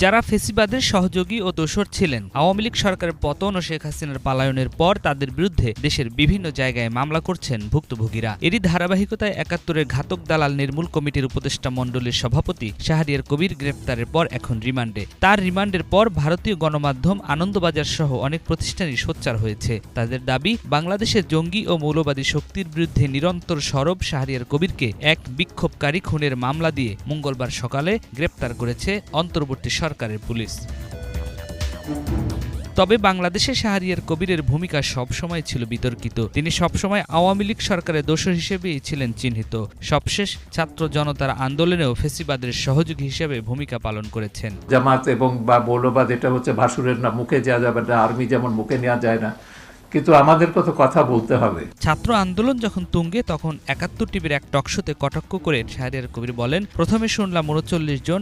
যারা ফেসিবাদের সহযোগী ও দোসর ছিলেন, আওয়ামী লীগ সরকারের পতন ও শেখ হাসিনার পালায়নের পর তাদের বিরুদ্ধে দেশের বিভিন্ন জায়গায় মামলা করছেন ভুক্তভোগীরা। এরই ধারাবাহিকতায় ৭১-এর ঘাতক দালাল নির্মূল কমিটির উপদেষ্টা মণ্ডলীর সভাপতি শাহরিয়ার কবির গ্রেপ্তারের পর এখন রিমান্ডে। তার রিমান্ডের পর ভারতীয় গণমাধ্যম, আনন্দবাজার সহ অনেক প্রতিষ্ঠানই সোচ্চার হয়েছে। তাদের দাবি, বাংলাদেশের জঙ্গি ও মৌলবাদী শক্তির বিরুদ্ধে নিরন্তর সরব শাহরিয়ার কবিরকে এক বিক্ষোভকারী খুনের মামলা দিয়ে মঙ্গলবার সকালে গ্রেপ্তার করেছে অন্তর্বর্তী সরকারের পুলিশ। তবে বাংলাদেশে শাহরিয়ার কবিরের ভূমিকা সবসময় ছিল বিতর্কিত। তিনি সবসময় আওয়ামী লীগ সরকারের দোসর হিসেবেই ছিলেন চিহ্নিত। সবশেষ ছাত্র জনতার আন্দোলনেও ফেসিবাদের সহযোগী হিসেবে ভূমিকা পালন করেছেন। জামাত এবং বা মৌলবাদ এটা হচ্ছে ভাসুরের না, মুখে যাওয়া যাবে না, আর্মি যেমন মুখে নেওয়া যায় না, কিন্তু আমাদের কত কথা বলতে হবে। ছাত্র আন্দোলন যখন তুঙ্গে, তখন ৭১ টিভির এক টকশোতে কটাক্ষ করে শাহরিয়ার কবির বলেন, প্রথমে শুনলাম ৩৯ জন,